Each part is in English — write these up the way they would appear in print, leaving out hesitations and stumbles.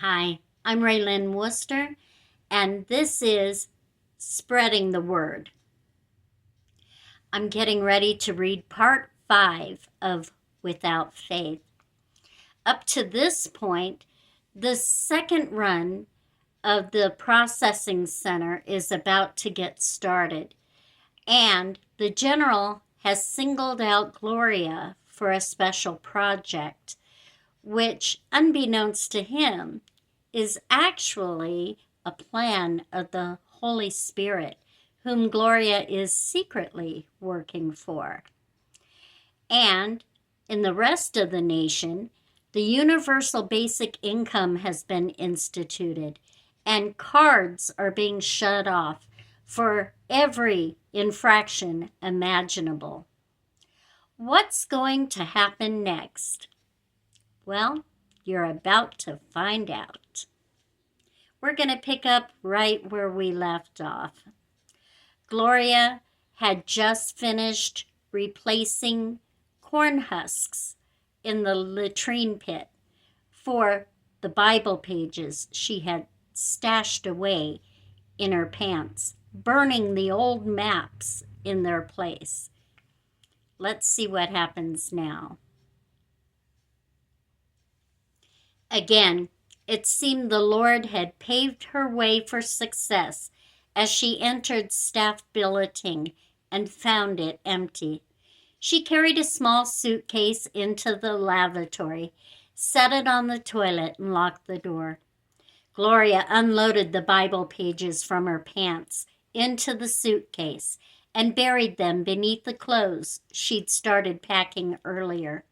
Hi, I'm Raylyn Worcester, and this is Spreading the Word. I'm getting ready to read part 5 of Without Faith. Up to this point, the second run of the processing center is about to get started, and the general has singled out Gloria for a special project, which, unbeknownst to him, is actually a plan of the Holy Spirit, whom Gloria is secretly working for. And in the rest of the nation, the universal basic income has been instituted, and cards are being shut off for every infraction imaginable. What's going to happen next? Well, you're about to find out. We're going to pick up right where we left off. Gloria had just finished replacing corn husks in the latrine pit for the Bible pages she had stashed away in her pants, burning the old maps in their place. Let's see what happens now. Again, it seemed the Lord had paved her way for success as she entered staff billeting and found it empty. She carried a small suitcase into the lavatory, set it on the toilet, and locked the door. Gloria unloaded the Bible pages from her pants into the suitcase and buried them beneath the clothes she'd started packing earlier.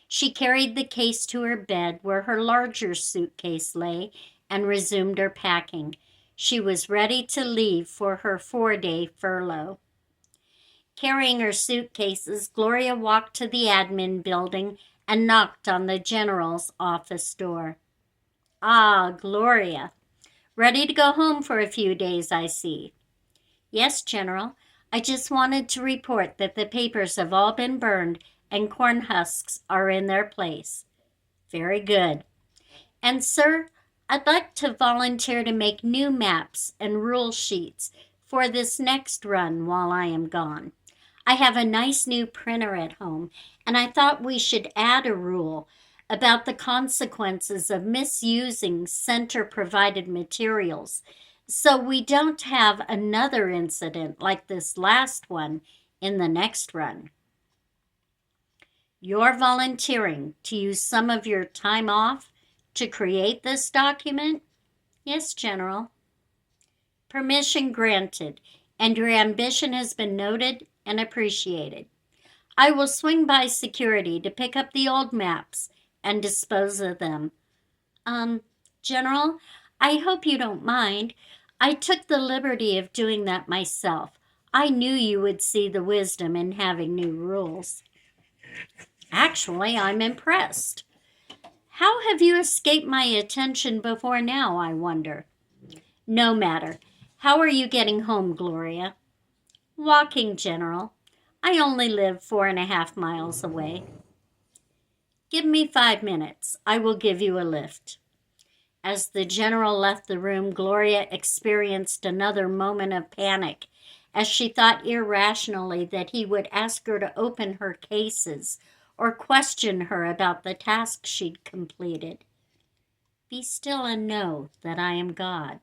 She carried the case to her bed where her larger suitcase lay and resumed her packing. She was ready to leave for her 4-day furlough. Carrying her suitcases, Gloria walked to the admin building and knocked on the general's office door. Ah, Gloria. Ready to go home for a few days, I see. Yes, General. I just wanted to report that the papers have all been burned and corn husks are in their place. Very good. And, sir, I'd like to volunteer to make new maps and rule sheets for this next run while I am gone. I have a nice new printer at home, and I thought we should add a rule about the consequences of misusing center-provided materials so we don't have another incident like this last one in the next run. You're volunteering to use some of your time off to create this document? Yes, General. Permission granted, and your ambition has been noted and appreciated. I will swing by security to pick up the old maps and dispose of them. General, I hope you don't mind. I took the liberty of doing that myself. I knew you would see the wisdom in having new rules. Actually, I'm impressed. How have you escaped my attention before now, I wonder? No matter. How are you getting home, Gloria? Walking, General. I only live 4.5 miles away. Give me 5 minutes. I will give you a lift. As the general left the room, Gloria experienced another moment of panic as she thought irrationally that he would ask her to open her cases or question her about the task she'd completed. Be still and know that I am God,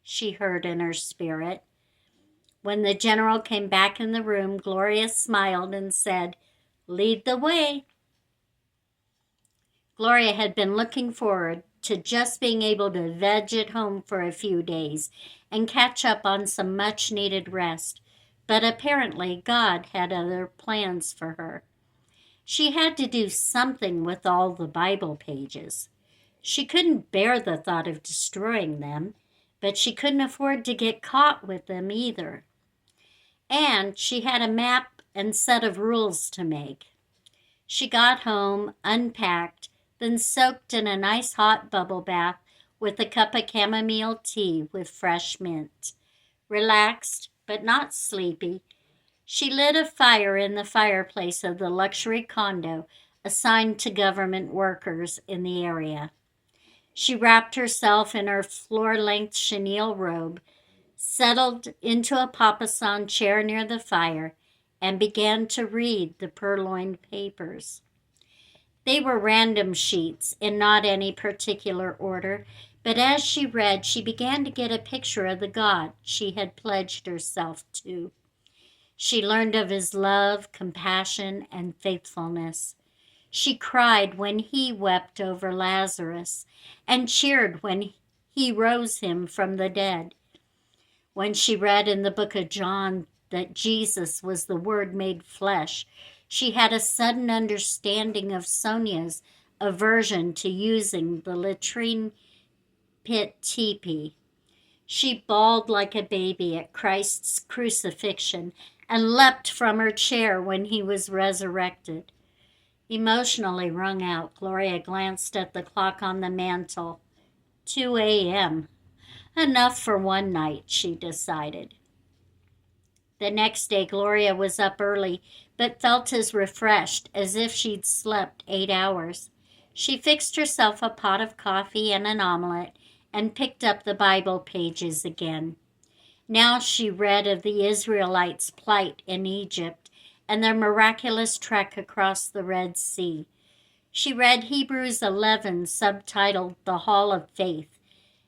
she heard in her spirit. When the general came back in the room, Gloria smiled and said, "Lead the way." Gloria had been looking forward to just being able to veg at home for a few days and catch up on some much-needed rest, but apparently God had other plans for her. She had to do something with all the Bible pages. She couldn't bear the thought of destroying them, but she couldn't afford to get caught with them either. And she had a map and set of rules to make. She got home, unpacked, then soaked in a nice hot bubble bath with a cup of chamomile tea with fresh mint. Relaxed, but not sleepy, she lit a fire in the fireplace of the luxury condo assigned to government workers in the area. She wrapped herself in her floor-length chenille robe, settled into a papasan chair near the fire, and began to read the purloined papers. They were random sheets in not any particular order, but as she read, she began to get a picture of the God she had pledged herself to. She learned of his love, compassion, and faithfulness. She cried when he wept over Lazarus and cheered when he rose him from the dead. When she read in the book of John that Jesus was the Word made flesh, she had a sudden understanding of Sonia's aversion to using the latrine pit teepee. She bawled like a baby at Christ's crucifixion and leapt from her chair when he was resurrected. Emotionally wrung out, Gloria glanced at the clock on the mantel. 2 a.m. Enough for one night, she decided. The next day, Gloria was up early, but felt as refreshed as if she'd slept 8 hours. She fixed herself a pot of coffee and an omelet and picked up the Bible pages again. Now she read of the Israelites' plight in Egypt and their miraculous trek across the Red Sea. She read Hebrews 11, subtitled The Hall of Faith.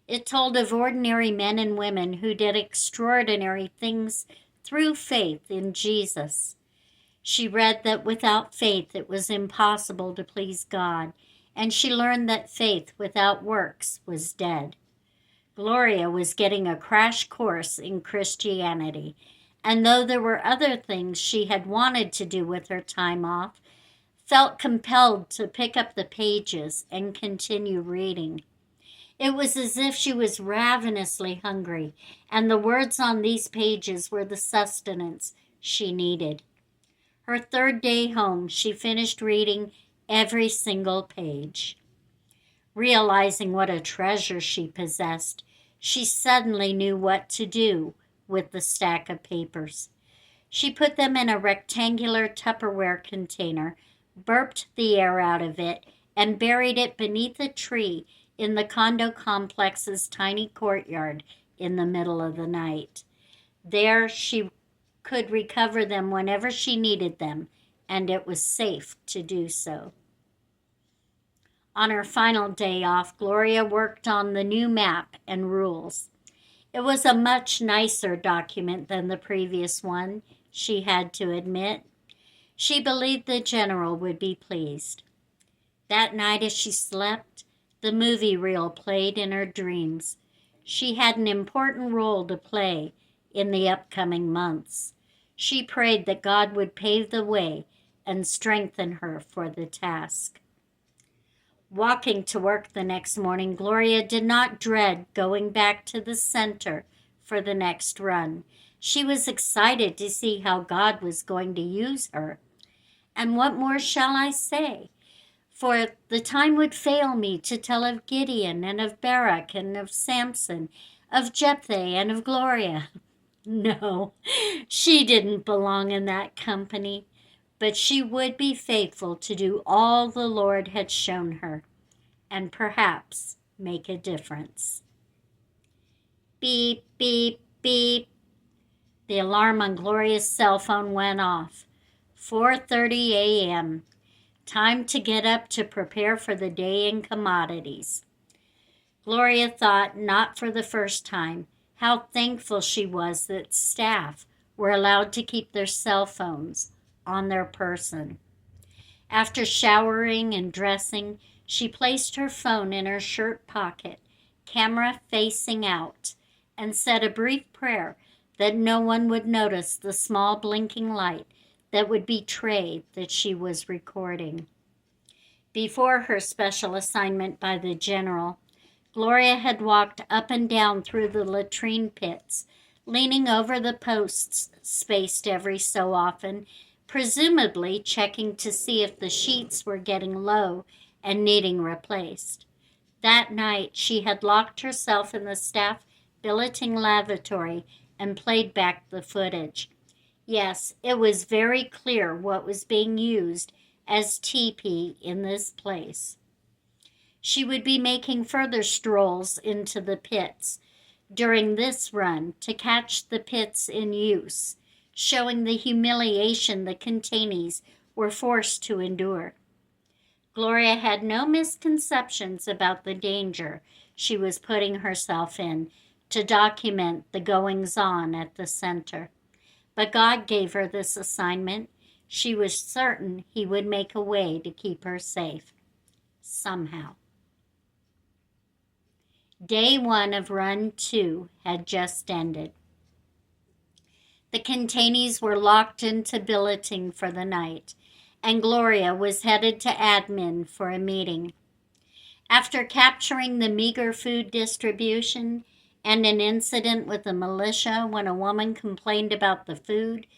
It told of ordinary men and women who did extraordinary things through faith in Jesus. She read that without faith it was impossible to please God, and she learned that faith without works was dead. Gloria was getting a crash course in Christianity, and though there were other things she had wanted to do with her time off, felt compelled to pick up the pages and continue reading. It was as if she was ravenously hungry, and the words on these pages were the sustenance she needed. Her third day home, she finished reading every single page. Realizing what a treasure she possessed, she suddenly knew what to do with the stack of papers. She put them in a rectangular Tupperware container, burped the air out of it, and buried it beneath a tree in the condo complex's tiny courtyard in the middle of the night. There she could recover them whenever she needed them, and it was safe to do so. On her final day off, Gloria worked on the new map and rules. It was a much nicer document than the previous one, she had to admit. She believed the general would be pleased. That night as she slept, the movie reel played in her dreams. She had an important role to play in the upcoming months. She prayed that God would pave the way and strengthen her for the task. Walking to work the next morning, Gloria did not dread going back to the center for the next run. She was excited to see how God was going to use her. And what more shall I say? For the time would fail me to tell of Gideon and of Barak and of Samson, of Jephthah and of Gloria. No, she didn't belong in that company, but she would be faithful to do all the Lord had shown her, and perhaps make a difference. Beep, beep, beep. The alarm on Gloria's cell phone went off. 4:30 a.m. Time to get up to prepare for the day in commodities. Gloria thought, not for the first time, how thankful she was that staff were allowed to keep their cell phones on their person. After showering and dressing, she placed her phone in her shirt pocket, camera facing out, and said a brief prayer that no one would notice the small blinking light that would betray that she was recording. Before her special assignment by the general, Gloria had walked up and down through the latrine pits, leaning over the posts spaced every so often, presumably checking to see if the sheets were getting low and needing replaced. That night, she had locked herself in the staff billeting lavatory and played back the footage. Yes, it was very clear what was being used as teepee in this place. She would be making further strolls into the pits during this run to catch the pits in use, showing the humiliation the detainees were forced to endure. Gloria had no misconceptions about the danger she was putting herself in to document the goings-on at the center. But God gave her this assignment. She was certain He would make a way to keep her safe. Somehow. Day 1 of Run 2 had just ended. The detainees were locked into billeting for the night, and Gloria was headed to admin for a meeting. After capturing the meager food distribution and an incident with the militia when a woman complained about the food,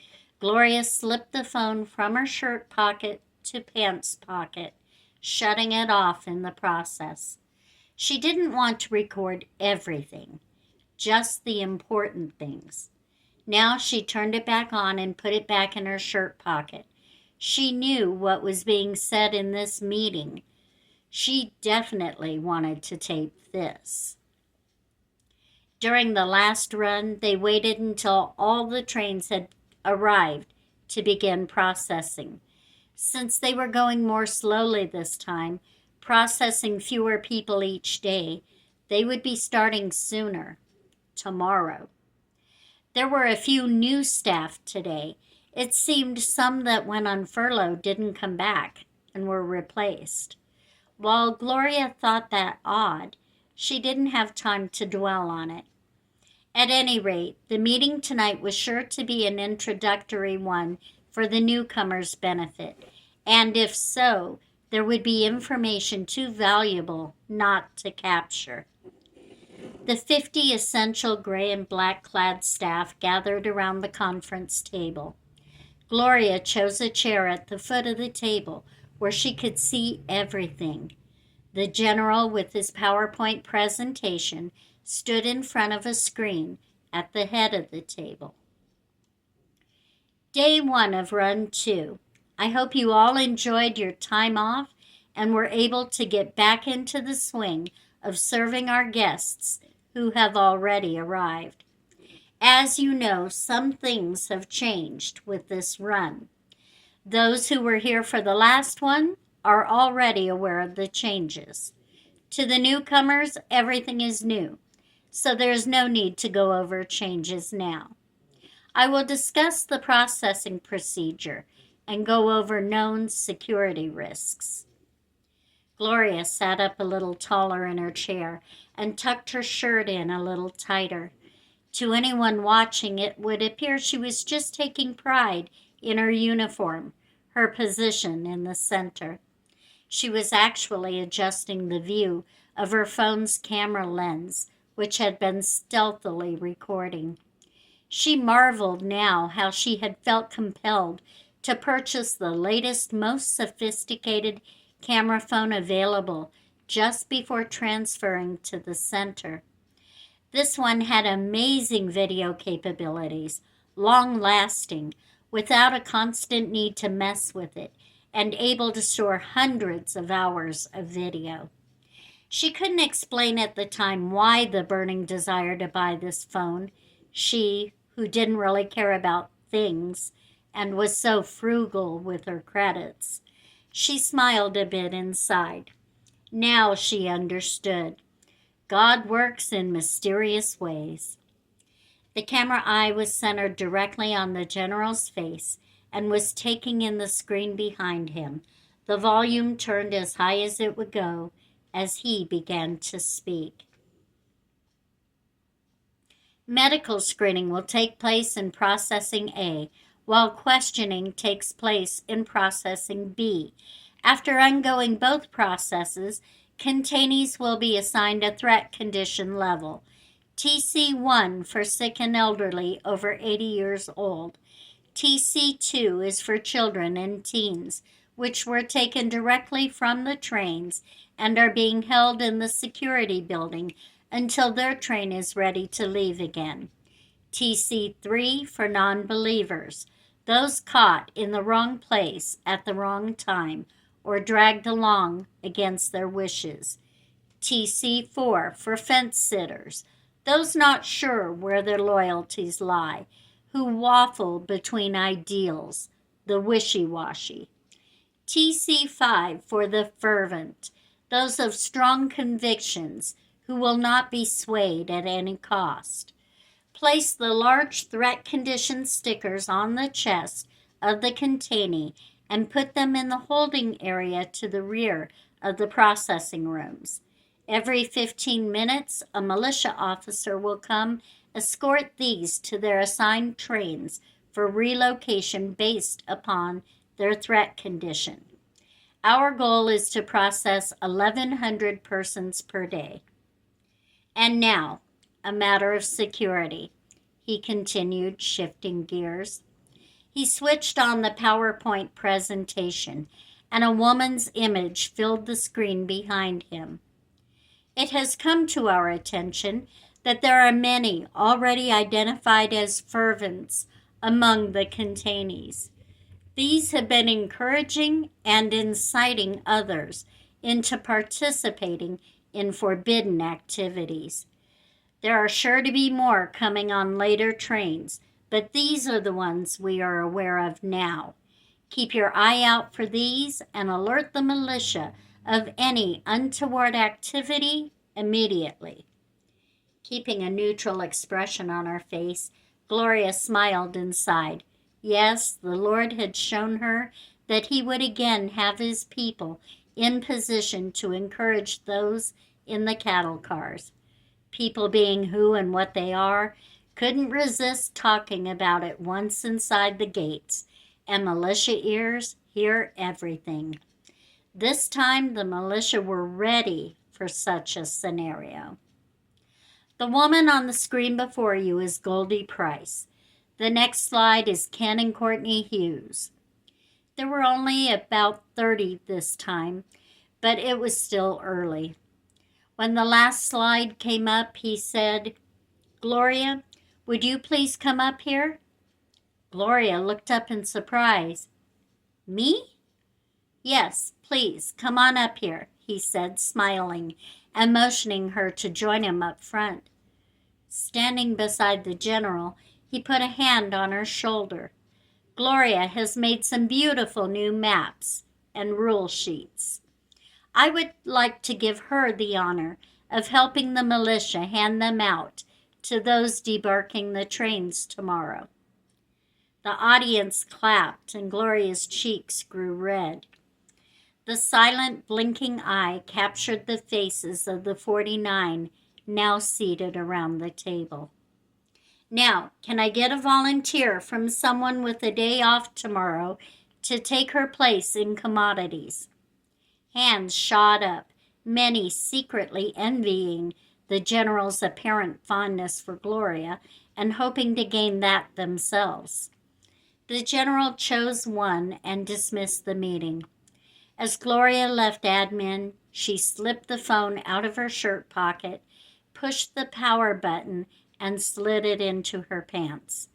Gloria slipped the phone from her shirt pocket to pants pocket, shutting it off in the process. She didn't want to record everything, just the important things. Now she turned it back on and put it back in her shirt pocket. She knew what was being said in this meeting. She definitely wanted to tape this. During the last run, they waited until all the trains had arrived to begin processing. Since they were going more slowly this time, processing fewer people each day, they would be starting sooner, tomorrow. There were a few new staff today. It seemed some that went on furlough didn't come back and were replaced. While Gloria thought that odd, she didn't have time to dwell on it. At any rate, the meeting tonight was sure to be an introductory one for the newcomers' benefit, and if so, there would be information too valuable not to capture. The 50 essential gray and black clad staff gathered around the conference table. Gloria chose a chair at the foot of the table where she could see everything. The general, with his PowerPoint presentation, stood in front of a screen at the head of the table. Day 1 of Run 2. I hope you all enjoyed your time off and were able to get back into the swing of serving our guests who have already arrived. As you know, some things have changed with this run. Those who were here for the last one are already aware of the changes. To the newcomers, everything is new, so there's no need to go over changes now. I will discuss the processing procedure and go over known security risks. Gloria sat up a little taller in her chair and tucked her shirt in a little tighter. To anyone watching, it would appear she was just taking pride in her uniform, her position in the center. She was actually adjusting the view of her phone's camera lens, which had been stealthily recording. She marveled now how she had felt compelled to purchase the latest, most sophisticated camera phone available just before transferring to the center. This one had amazing video capabilities, long-lasting, without a constant need to mess with it, and able to store hundreds of hours of video. She couldn't explain at the time why the burning desire to buy this phone. She, who didn't really care about things and was so frugal with her credits. She smiled a bit inside. Now she understood. God works in mysterious ways. The camera eye was centered directly on the general's face and was taking in the screen behind him. The volume turned as high as it would go as he began to speak. Medical screening will take place in Processing A, while questioning takes place in Processing B. After undergoing both processes, detainees will be assigned a threat condition level. TC1 for sick and elderly over 80 years old. TC2 is for children and teens, which were taken directly from the trains and are being held in the security building until their train is ready to leave again. TC3 for non-believers, those caught in the wrong place at the wrong time or dragged along against their wishes. TC4 for fence sitters, those not sure where their loyalties lie, who waffle between ideals, the wishy-washy. TC5 for the fervent, those of strong convictions who will not be swayed at any cost. Place the large threat condition stickers on the chest of the containee and put them in the holding area to the rear of the processing rooms. Every 15 minutes, a militia officer will come escort these to their assigned trains for relocation based upon their threat condition. Our goal is to process 1,100 persons per day. And now, a matter of security, he continued, shifting gears. He switched on the PowerPoint presentation, and a woman's image filled the screen behind him. It has come to our attention that there are many already identified as fervents among the containees. These have been encouraging and inciting others into participating in forbidden activities. There are sure to be more coming on later trains, but these are the ones we are aware of now. Keep your eye out for these and alert the militia of any untoward activity immediately. Keeping a neutral expression on her face, Gloria smiled and sighed. Yes, the Lord had shown her that he would again have his people in position to encourage those in the cattle cars. People being who and what they are, couldn't resist talking about it once inside the gates, and militia ears hear everything. This time the militia were ready for such a scenario. The woman on the screen before you is Goldie Price. The next slide is Ken and Courtney Hughes. There were only about 30 this time, but it was still early. When the last slide came up, he said, "Gloria, would you please come up here?" Gloria looked up in surprise. "Me?" "Yes, please, come on up here," he said, smiling and motioning her to join him up front. Standing beside the general, he put a hand on her shoulder. "Gloria has made some beautiful new maps and rule sheets. I would like to give her the honor of helping the militia hand them out to those debarking the trains tomorrow." The audience clapped and Gloria's cheeks grew red. The silent, blinking eye captured the faces of the 49 now seated around the table. "Now, can I get a volunteer from someone with a day off tomorrow to take her place in commodities?" Hands shot up, many secretly envying the general's apparent fondness for Gloria and hoping to gain that themselves. The general chose one and dismissed the meeting. As Gloria left admin, she slipped the phone out of her shirt pocket, pushed the power button, and slid it into her pants.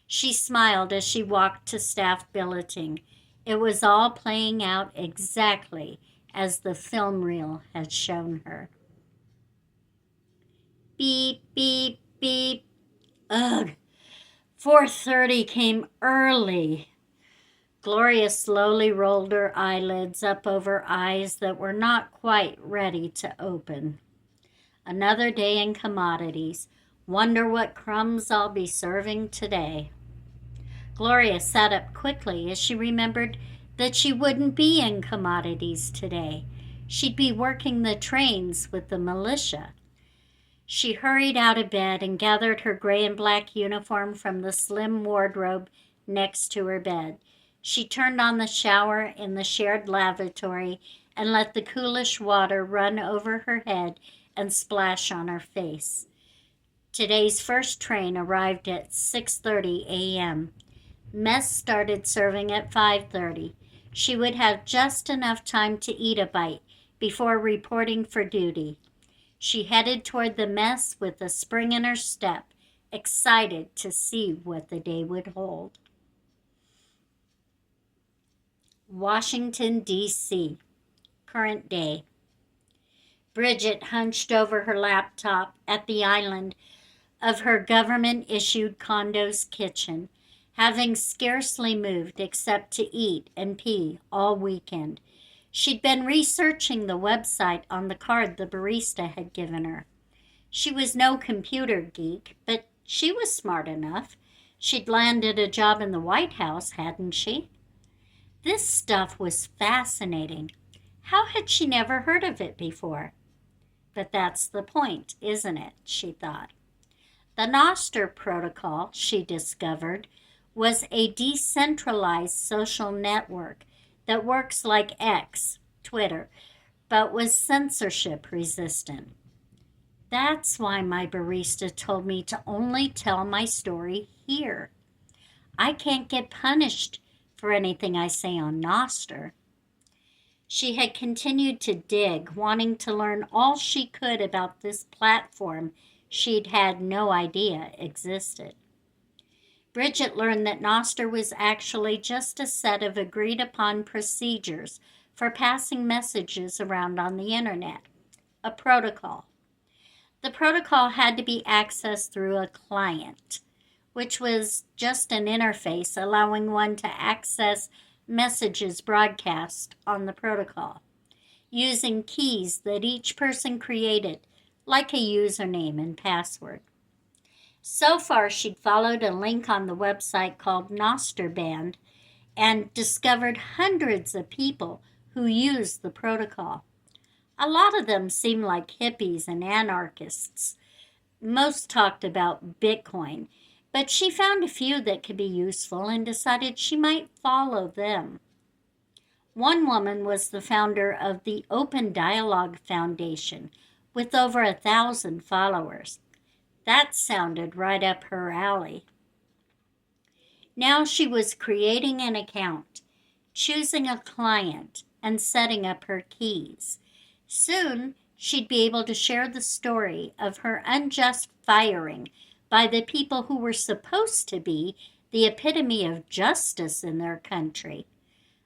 She smiled as she walked to staff billeting. It was all playing out exactly as the film reel had shown her. Beep, beep, beep. Ugh, 4:30 came early. Gloria slowly rolled her eyelids up over eyes that were not quite ready to open. Another day in commodities. Wonder what crumbs I'll be serving today. Gloria sat up quickly as she remembered that she wouldn't be in commodities today. She'd be working the trains with the militia. She hurried out of bed and gathered her gray and black uniform from the slim wardrobe next to her bed. She turned on the shower in the shared lavatory and let the coolish water run over her head and splash on her face. Today's first train arrived at 6:30 a.m. Mess started serving at 5:30. She would have just enough time to eat a bite before reporting for duty. She headed toward the mess with a spring in her step, excited to see what the day would hold. Washington, D.C., current day. Bridget hunched over her laptop at the island of her government-issued condo's kitchen, having scarcely moved except to eat and pee all weekend. She'd been researching the website on the card the barista had given her. She was no computer geek, but she was smart enough. She'd landed a job in the White House, hadn't she? This stuff was fascinating. How had she never heard of it before? But that's the point, isn't it? She thought. The Nostr protocol, she discovered, was a decentralized social network that works like X, Twitter, but was censorship resistant. That's why my barista told me to only tell my story here. I can't get punished for anything I say on Nostr. She had continued to dig, wanting to learn all she could about this platform she'd had no idea existed. Bridget learned that Nostr was actually just a set of agreed-upon procedures for passing messages around on the internet, a protocol. The protocol had to be accessed through a client, which was just an interface allowing one to access messages broadcast on the protocol, using keys that each person created, like a username and password. So far, she'd followed a link on the website called Nosterband and discovered hundreds of people who used the protocol. A lot of them seemed like hippies and anarchists. Most talked about Bitcoin, but she found a few that could be useful and decided she might follow them. One woman was the founder of the Open Dialogue Foundation, with over 1,000 followers. That sounded right up her alley. Now she was creating an account, choosing a client, and setting up her keys. Soon, she'd be able to share the story of her unjust firing by the people who were supposed to be the epitome of justice in their country.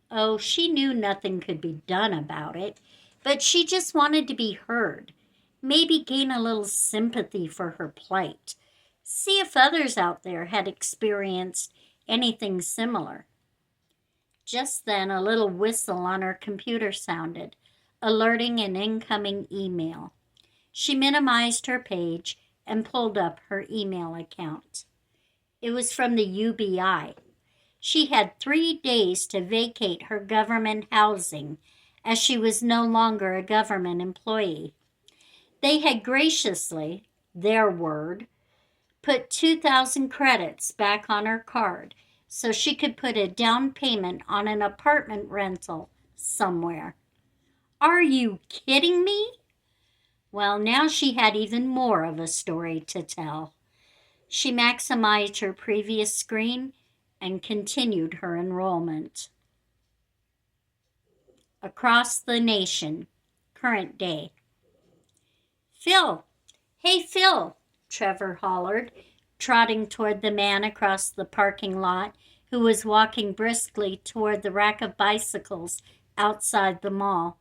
Oh, she knew nothing could be done about it, but she just wanted to be heard, maybe gain a little sympathy for her plight, see if others out there had experienced anything similar. Just then, a little whistle on her computer sounded, alerting an incoming email. She minimized her page and pulled up her email account. It was from the UBI. She had 3 days to vacate her government housing, as she was no longer a government employee. They had graciously, their word, put 2,000 credits back on her card so she could put a down payment on an apartment rental somewhere. Are you kidding me? Well, now she had even more of a story to tell. She maximized her previous screen and continued her enrollment. Across the nation, current day. Phil! Hey, Phil! Trevor hollered, trotting toward the man across the parking lot who was walking briskly toward the rack of bicycles outside the mall.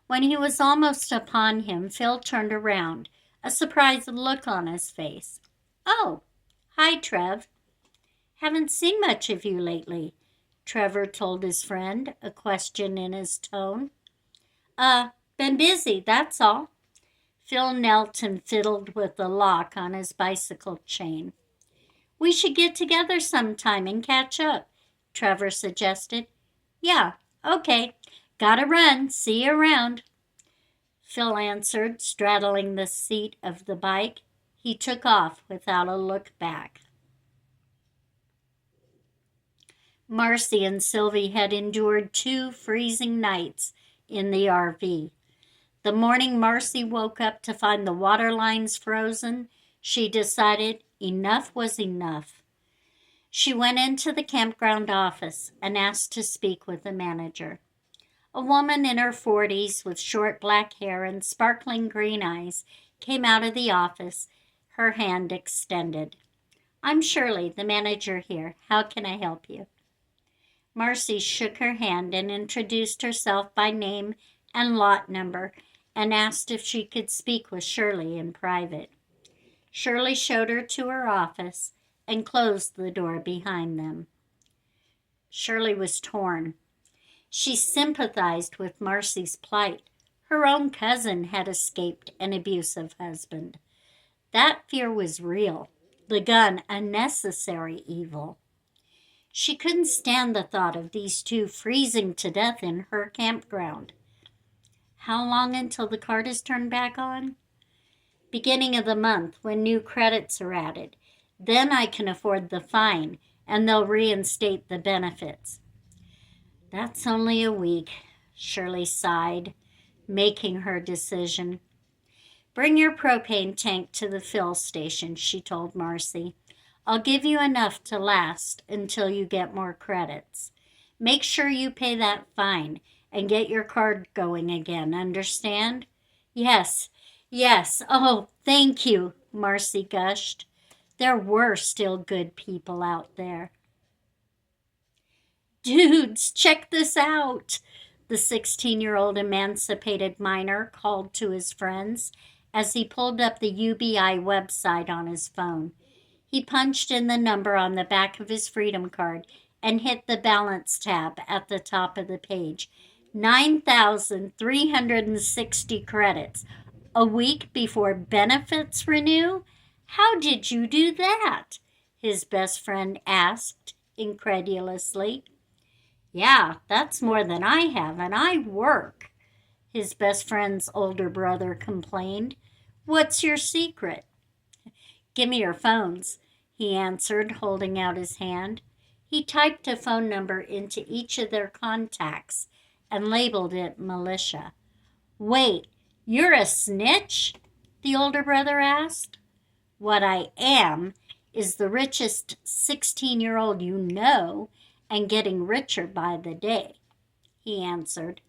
When he was almost upon him, Phil turned around, a surprised look on his face. Oh, hi, Trev. Haven't seen much of you lately, Trevor told his friend, a question in his tone. Been busy, that's all. Phil knelt and fiddled with the lock on his bicycle chain. We should get together sometime and catch up, Trevor suggested. Yeah, okay. Gotta run. See you around. Phil answered, straddling the seat of the bike. He took off without a look back. Marcy and Sylvie had endured 2 freezing nights in the RV. The morning Marcy woke up to find the water lines frozen, she decided enough was enough. She went into the campground office and asked to speak with the manager. A woman in her 40s with short black hair and sparkling green eyes came out of the office, her hand extended. I'm Shirley, the manager here. How can I help you? Marcy shook her hand and introduced herself by name and lot number and asked if she could speak with Shirley in private. Shirley showed her to her office and closed the door behind them. Shirley was torn. She sympathized with Marcy's plight. Her own cousin had escaped an abusive husband. That fear was real, the gun a necessary evil. She couldn't stand the thought of these two freezing to death in her campground. How long until the card is turned back on? Beginning of the month, when new credits are added. Then I can afford the fine, and they'll reinstate the benefits. That's only a week, Shirley sighed, making her decision. Bring your propane tank to the fill station, she told Marcy. I'll give you enough to last until you get more credits. Make sure you pay that fine and get your card going again, understand? Yes, oh, thank you, Marcy gushed. There were still good people out there. Dudes, check this out, the 16-year-old emancipated miner called to his friends as he pulled up the UBI website on his phone. He punched in the number on the back of his Freedom card and hit the balance tab at the top of the page. 9,360 credits. A week before benefits renew? How did you do that? His best friend asked incredulously. Yeah, that's more than I have, and I work, his best friend's older brother complained. What's your secret? Give me your phones, he answered, holding out his hand. He typed a phone number into each of their contacts and labeled it Militia. Wait, you're a snitch? The older brother asked. What I am is the richest 16-year-old you know, and getting richer by the day, he answered.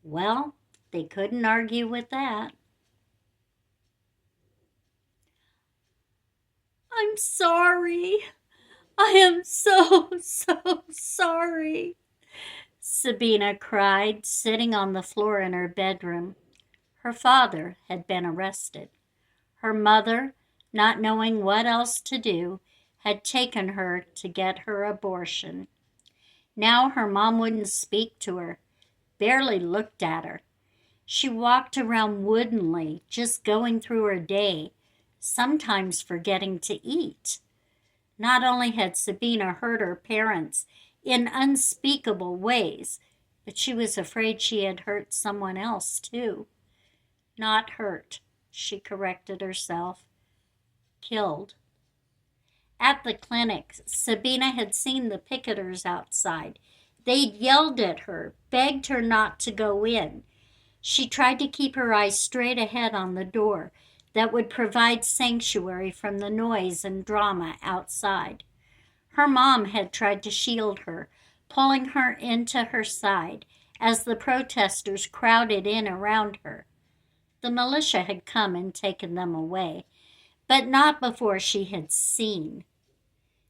Well, they couldn't argue with that. I'm sorry. I am so sorry, Sabina cried, sitting on the floor in her bedroom. Her father had been arrested. Her mother, not knowing what else to do, had taken her to get her abortion. Now her mom wouldn't speak to her, barely looked at her. She walked around woodenly, just going through her day, sometimes forgetting to eat. Not only had Sabina hurt her parents in unspeakable ways, but she was afraid she had hurt someone else too. Not hurt, she corrected herself. Killed. At the clinic, Sabina had seen the picketers outside. They'd yelled at her, begged her not to go in. She tried to keep her eyes straight ahead on the door that would provide sanctuary from the noise and drama outside. Her mom had tried to shield her, pulling her into her side as the protesters crowded in around her. The militia had come and taken them away, but not before she had seen.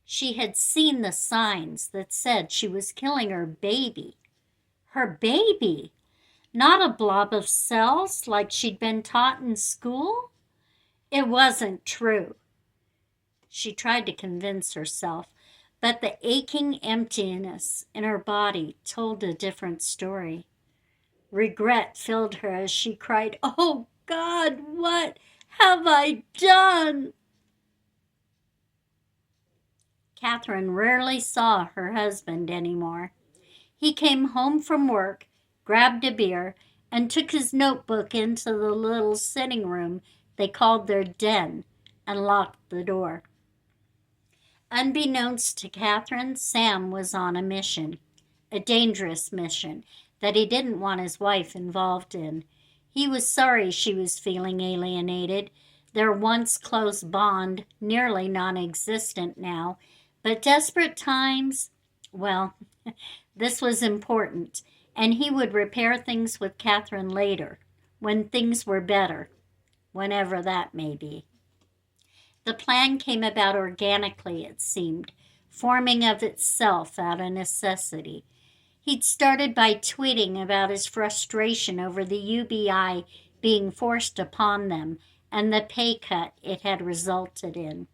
She had seen the signs that said she was killing her baby. Her baby! Not a blob of cells like she'd been taught in school? It wasn't true. She tried to convince herself, but the aching emptiness in her body told a different story. Regret filled her as she cried, "Oh God, what have I done?" Catherine rarely saw her husband anymore. He came home from work, grabbed a beer, and took his notebook into the little sitting room they called their den and locked the door. Unbeknownst to Catherine, Sam was on a mission, a dangerous mission that he didn't want his wife involved in. He was sorry she was feeling alienated, their once close bond nearly non-existent now, but desperate times, well, this was important, and he would repair things with Catherine later, when things were better, whenever that may be. The plan came about organically, it seemed, forming of itself out of necessity. He'd started by tweeting about his frustration over the UBI being forced upon them and the pay cut it had resulted in.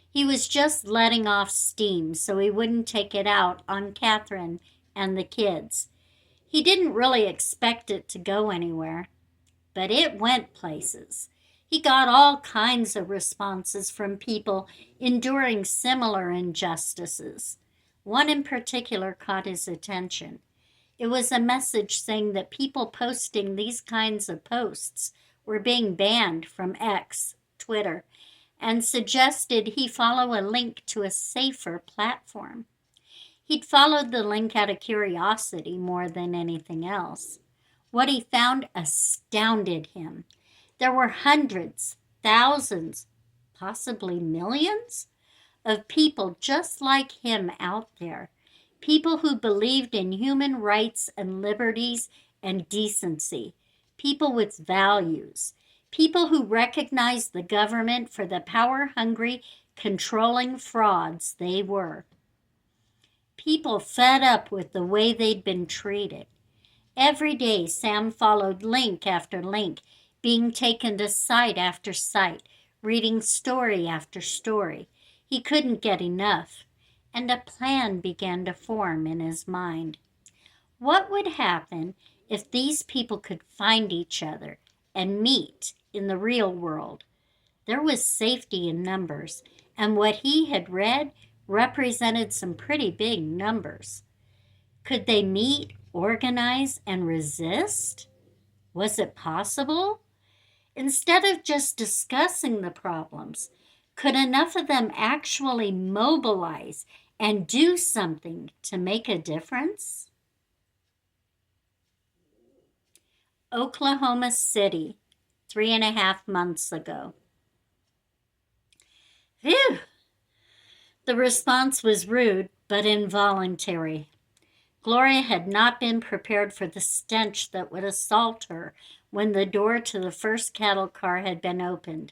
He was just letting off steam so he wouldn't take it out on Catherine and the kids. He didn't really expect it to go anywhere, but it went places. He got all kinds of responses from people enduring similar injustices. One in particular caught his attention. It was a message saying that people posting these kinds of posts were being banned from X, Twitter, and suggested he follow a link to a safer platform. He'd followed the link out of curiosity more than anything else. What he found astounded him. There were hundreds, thousands, possibly millions of people just like him out there. People who believed in human rights and liberties and decency. People with values. People who recognized the government for the power-hungry, controlling frauds they were. People fed up with the way they'd been treated. Every day, Sam followed link after link, being taken to site after site, reading story after story. He couldn't get enough, and a plan began to form in his mind. What would happen if these people could find each other and meet in the real world? There was safety in numbers, and what he had read represented some pretty big numbers. Could they meet, organize, and resist? Was it possible? Instead of just discussing the problems, could enough of them actually mobilize and do something to make a difference? Oklahoma City, 3.5 months ago. Phew! The response was rude but involuntary. Gloria had not been prepared for the stench that would assault her when the door to the first cattle car had been opened.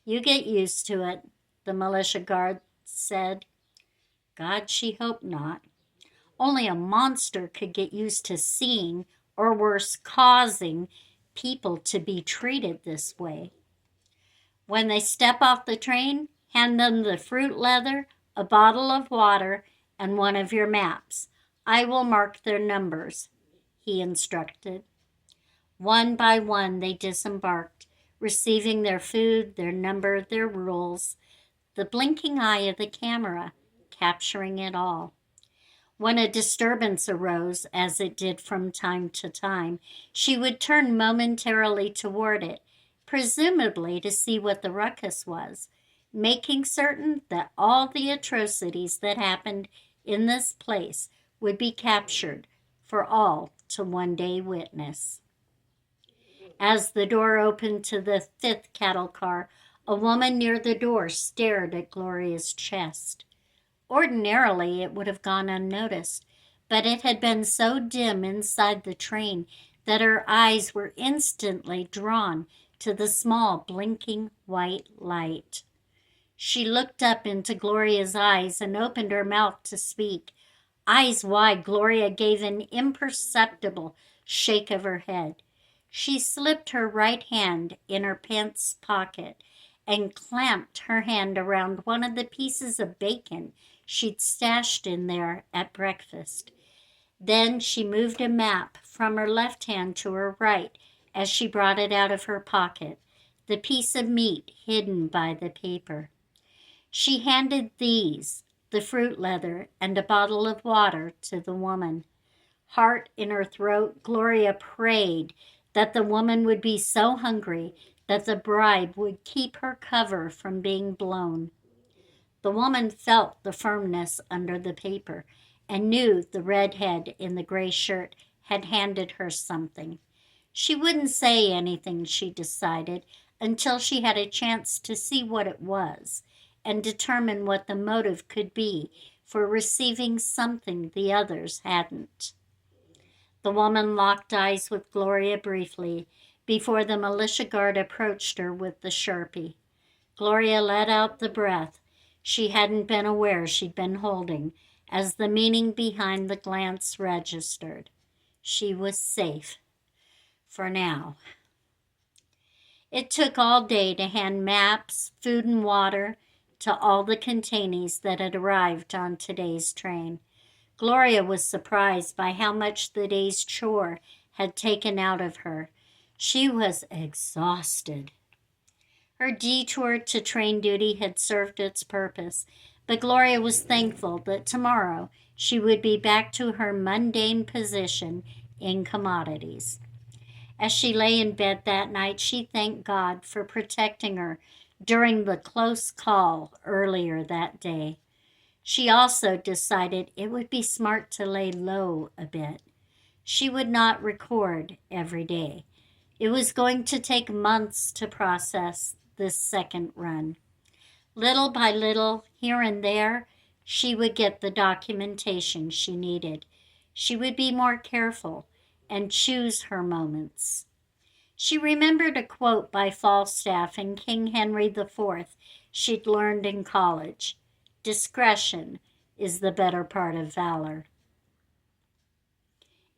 "You get used to it," the militia guard said. God, she hoped not. Only a monster could get used to seeing, or worse, causing, people to be treated this way. "When they step off the train, hand them the fruit leather, a bottle of water, and one of your maps. I will mark their numbers," he instructed. One by one, they disembarked, receiving their food, their number, their rules, the blinking eye of the camera, capturing it all. When a disturbance arose, as it did from time to time, she would turn momentarily toward it, presumably to see what the ruckus was, making certain that all the atrocities that happened in this place would be captured for all to one day witness. As the door opened to the 5th cattle car, a woman near the door stared at Gloria's chest. Ordinarily, it would have gone unnoticed, but it had been so dim inside the train that her eyes were instantly drawn to the small, blinking white light. She looked up into Gloria's eyes and opened her mouth to speak. Eyes wide, Gloria gave an imperceptible shake of her head. She slipped her right hand in her pants pocket and clamped her hand around one of the pieces of bacon she'd stashed in there at breakfast. Then she moved a map from her left hand to her right as she brought it out of her pocket, the piece of meat hidden by the paper. She handed these, the fruit leather and a bottle of water, to the woman. Heart in her throat, Gloria prayed that the woman would be so hungry that the bribe would keep her cover from being blown. The woman felt the firmness under the paper and knew the redhead in the gray shirt had handed her something. She wouldn't say anything, she decided, until she had a chance to see what it was and determine what the motive could be for receiving something the others hadn't. The woman locked eyes with Gloria briefly before the militia guard approached her with the Sharpie. Gloria let out the breath she hadn't been aware she'd been holding as the meaning behind the glance registered. She was safe. For now. It took all day to hand maps, food, and water to all the containees that had arrived on today's train. Gloria was surprised by how much the day's chore had taken out of her. She was exhausted. Her detour to train duty had served its purpose, but Gloria was thankful that tomorrow she would be back to her mundane position in commodities. As she lay in bed that night, she thanked God for protecting her during the close call earlier that day. She also decided it would be smart to lay low a bit. She would not record every day. It was going to take months to process this second run. Little by little, here and there, she would get the documentation she needed. She would be more careful and choose her moments. She remembered a quote by Falstaff in King Henry IV she'd learned in college: "Discretion is the better part of valor."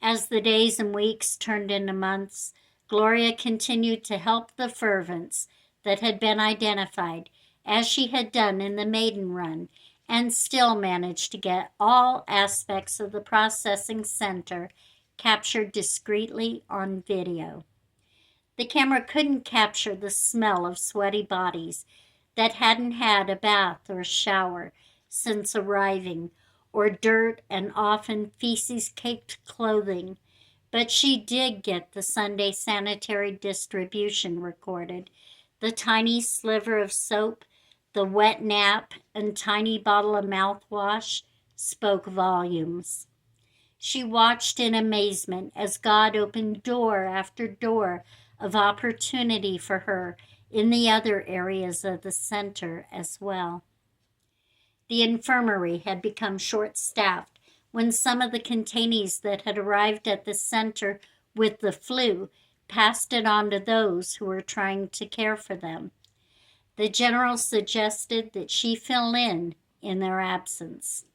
As the days and weeks turned into months, Gloria continued to help the fervents that had been identified, as she had done in the maiden run, and still managed to get all aspects of the processing center captured discreetly on video. The camera couldn't capture the smell of sweaty bodies that hadn't had a bath or shower since arriving, or dirt and often feces-caked clothing, but she did get the Sunday sanitary distribution recorded. The tiny sliver of soap, the wet nap, and tiny bottle of mouthwash spoke volumes. She watched in amazement as God opened door after door of opportunity for her in the other areas of the center as well. The infirmary had become short-staffed when some of the containees that had arrived at the center with the flu passed it on to those who were trying to care for them. The general suggested that she fill in their absence.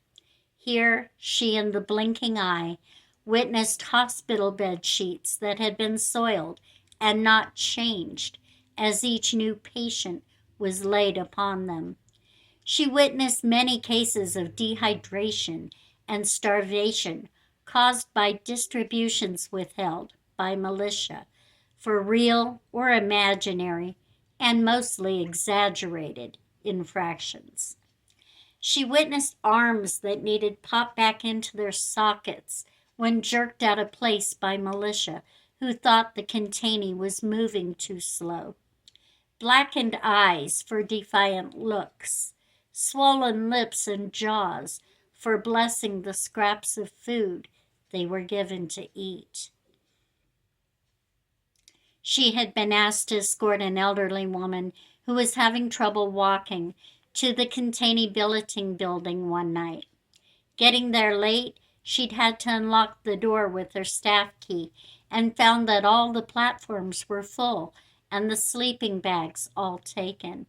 Here, she and the blinking eye witnessed hospital bed sheets that had been soiled and not changed as each new patient was laid upon them. She witnessed many cases of dehydration and starvation caused by distributions withheld by militia for real or imaginary and mostly exaggerated infractions. She witnessed arms that needed popped back into their sockets when jerked out of place by militia who thought the containee was moving too slow. Blackened eyes for defiant looks, swollen lips and jaws for blessing the scraps of food they were given to eat. She had been asked to escort an elderly woman who was having trouble walking to the containee billeting building one night. Getting there late, she'd had to unlock the door with her staff key and found that all the platforms were full and the sleeping bags all taken.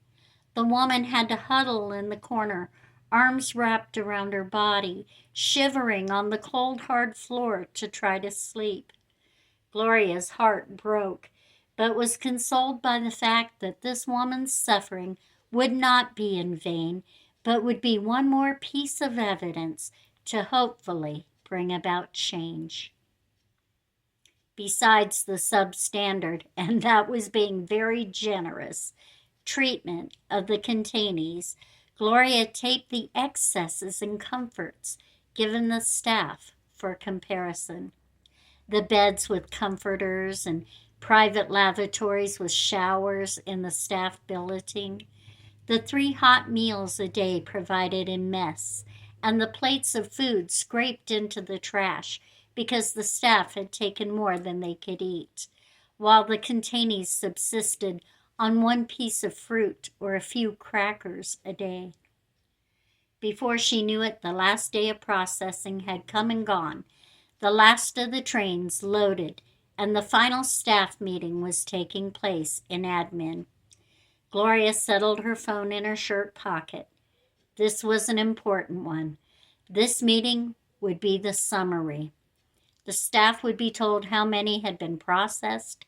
The woman had to huddle in the corner, arms wrapped around her body, shivering on the cold, hard floor to try to sleep. Gloria's heart broke, but was consoled by the fact that this woman's suffering would not be in vain, but would be one more piece of evidence to hopefully bring about change. Besides the substandard, and that was being very generous, treatment of the containees, Gloria taped the excesses and comforts given the staff for comparison. The beds with comforters and private lavatories with showers in the staff billeting, the 3 hot meals a day provided in mess, and the plates of food scraped into the trash because the staff had taken more than they could eat, while the containees subsisted on 1 piece of fruit or a few crackers a day. Before she knew it, the last day of processing had come and gone. The last of the trains loaded, and the final staff meeting was taking place in admin. Gloria settled her phone in her shirt pocket. This was an important one. This meeting would be the summary. The staff would be told how many had been processed,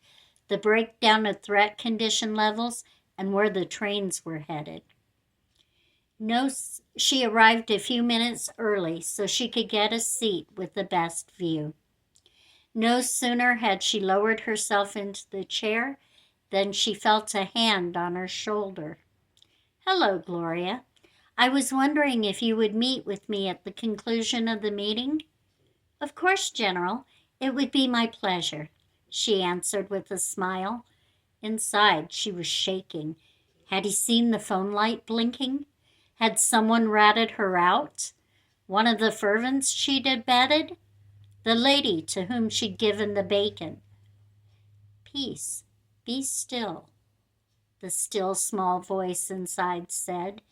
the breakdown of threat condition levels, and where the trains were headed. She arrived a few minutes early so she could get a seat with the best view. No sooner had she lowered herself into the chair than she felt a hand on her shoulder. "Hello, Gloria. I was wondering if you would meet with me at the conclusion of the meeting." "Of course, General. It would be my pleasure," she answered with a smile. Inside, she was shaking. Had he seen the phone light blinking? Had someone ratted her out? One of the fervents she'd abetted? The lady to whom she'd given the bacon? "Peace, be still," the still small voice inside said.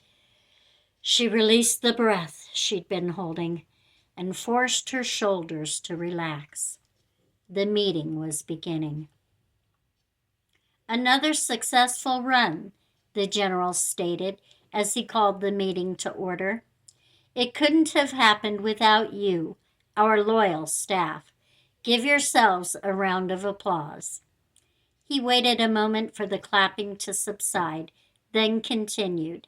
She released the breath she'd been holding and forced her shoulders to relax. The meeting was beginning. "Another successful run," the general stated as he called the meeting to order. "It couldn't have happened without you, our loyal staff. Give yourselves a round of applause." He waited a moment for the clapping to subside, then continued.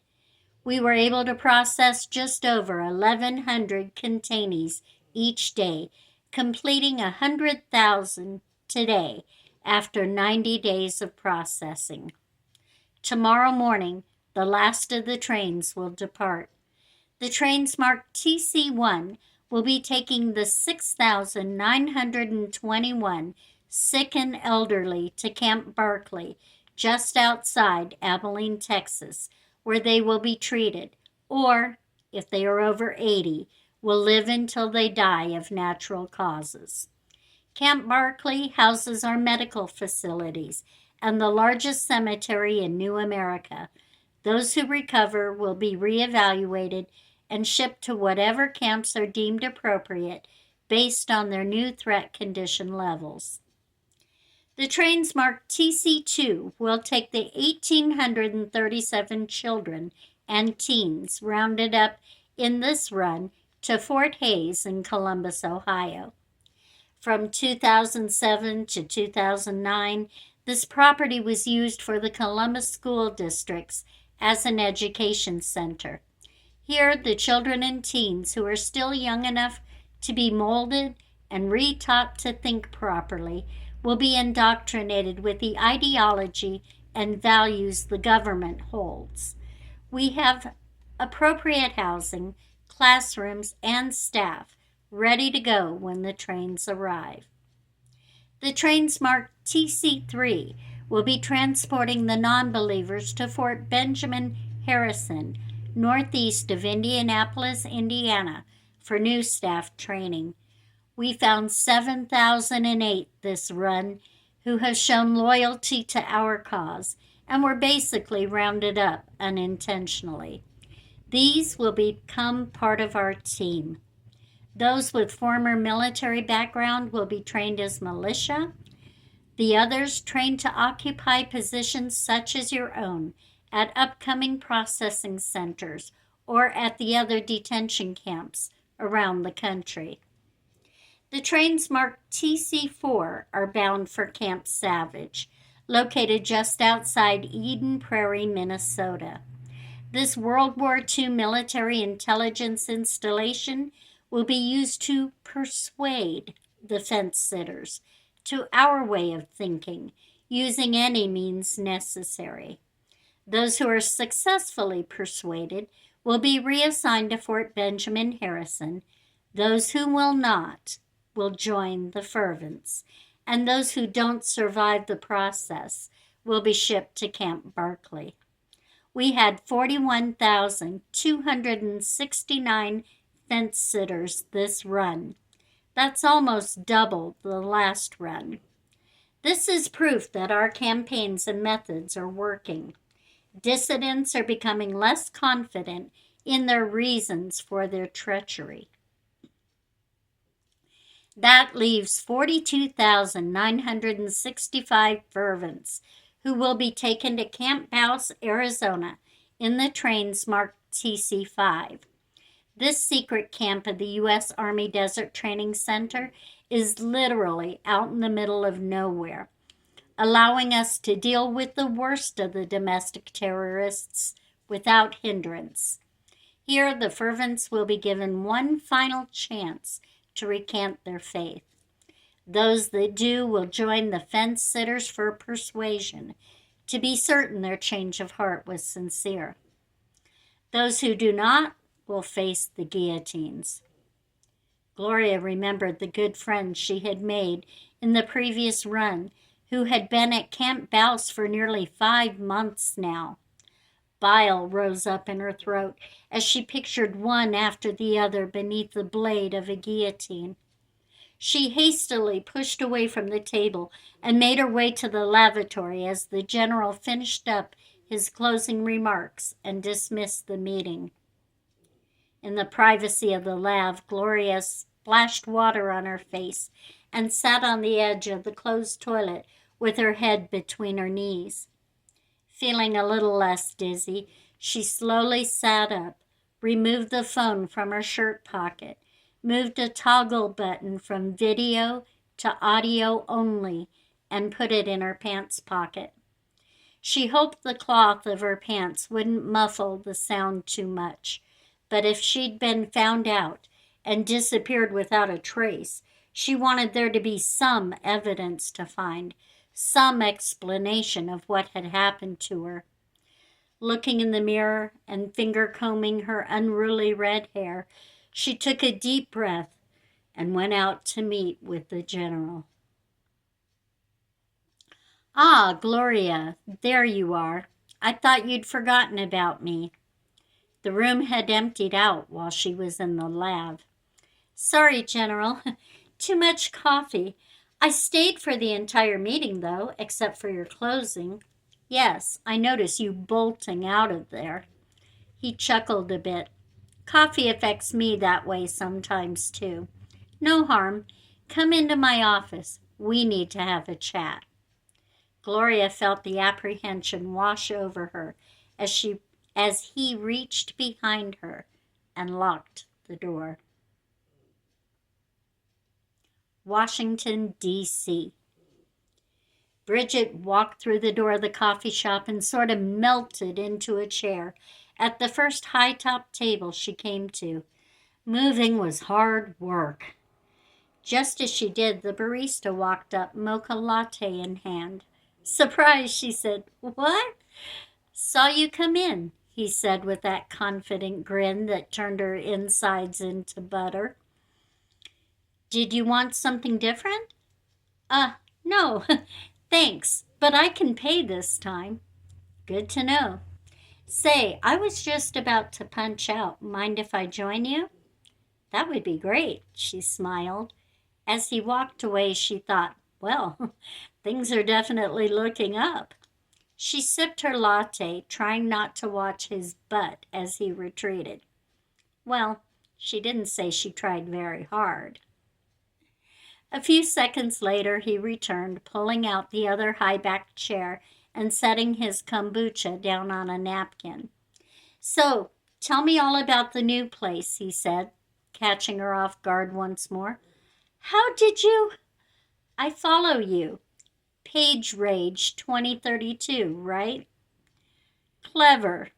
"We were able to process just over 1,100 containees each day, completing 100,000 today after 90 days of processing. Tomorrow morning, the last of the trains will depart. The trains marked TC1 will be taking the 6,921 sick and elderly to Camp Barkley, just outside Abilene, Texas, where they will be treated, or, if they are over 80, will live until they die of natural causes. Camp Barkley houses our medical facilities and the largest cemetery in New America. Those who recover will be reevaluated and shipped to whatever camps are deemed appropriate based on their new threat condition levels. The trains marked TC2 will take the 1,837 children and teens rounded up in this run to Fort Hays in Columbus, Ohio. From 2007 to 2009, this property was used for the Columbus school districts as an education center. Here, the children and teens who are still young enough to be molded and retaught to think properly will be indoctrinated with the ideology and values the government holds. We have appropriate housing, classrooms, and staff ready to go when the trains arrive. The trains marked TC3 will be transporting the non-believers to Fort Benjamin Harrison, northeast of Indianapolis, Indiana, for new staff training. We found 7,008 this run who have shown loyalty to our cause and were basically rounded up unintentionally. These will become part of our team. Those with former military background will be trained as militia. The others trained to occupy positions such as your own at upcoming processing centers or at the other detention camps around the country. The trains marked TC4 are bound for Camp Savage, located just outside Eden Prairie, Minnesota. This World War II military intelligence installation will be used to persuade the fence sitters to our way of thinking, using any means necessary. Those who are successfully persuaded will be reassigned to Fort Benjamin Harrison. Those who will not will join the fervents, and those who don't survive the process will be shipped to Camp Barkley. We had 41,269 fence sitters this run. That's almost double the last run. This is proof that our campaigns and methods are working. Dissidents are becoming less confident in their reasons for their treachery. That leaves 42,965 fervents who will be taken to Camp Bouse, Arizona in the trains marked TC5. This secret camp of the U.S. Army Desert Training Center is literally out in the middle of nowhere. allowing us to deal with the worst of the domestic terrorists without hindrance. Here, the fervents will be given one final chance to recant their faith. Those that do will join the fence sitters for persuasion, to be certain their change of heart was sincere. Those who do not will face the guillotines. Gloria remembered the good friends she had made in the previous run, who had been at Camp Bouse for nearly 5 months now. Bile rose up in her throat as she pictured one after the other beneath the blade of a guillotine. She hastily pushed away from the table and made her way to the lavatory as the general finished up his closing remarks and dismissed the meeting. In the privacy of the lav, Gloria splashed water on her face and sat on the edge of the closed toilet with her head between her knees. Feeling a little less dizzy, she slowly sat up, removed the phone from her shirt pocket, moved a toggle button from video to audio only, and put it in her pants pocket. She hoped the cloth of her pants wouldn't muffle the sound too much, but if she'd been found out and disappeared without a trace, she wanted there to be some evidence to find, some explanation of what had happened to her. Looking in the mirror and finger-combing her unruly red hair, she took a deep breath and went out to meet with the general. "Ah, Gloria, there you are. I thought you'd forgotten about me." The room had emptied out while she was in the lab. "Sorry, General. Too much coffee. I stayed for the entire meeting, though, except for your closing. Yes, I noticed you bolting out of there." He chuckled a bit. "Coffee affects me that way sometimes, too. No harm. Come into my office. We need to have a chat." Gloria felt the apprehension wash over her as he reached behind her and locked the door. Washington, D.C. Bridget walked through the door of the coffee shop and sort of melted into a chair at the first high-top table she came to. Moving was hard work. Just as she did, the barista walked up, mocha latte in hand. "Surprise," she said. "What?" "Saw you come in," he said with that confident grin that turned her insides into butter. "Did you want something different?" No, thanks, but I can pay this time." "Good to know. Say, I was just about to punch out. Mind if I join you?" "That would be great," she smiled. As he walked away, she thought, well, things are definitely looking up. She sipped her latte, trying not to watch his butt as he retreated. Well, she didn't say she tried very hard. A few seconds later, he returned, pulling out the other high-backed chair and setting his kombucha down on a napkin. "So, tell me all about the new place," he said, catching her off guard once more. "How did you—" "I follow you. Page Rage 2032, right?" "Clever.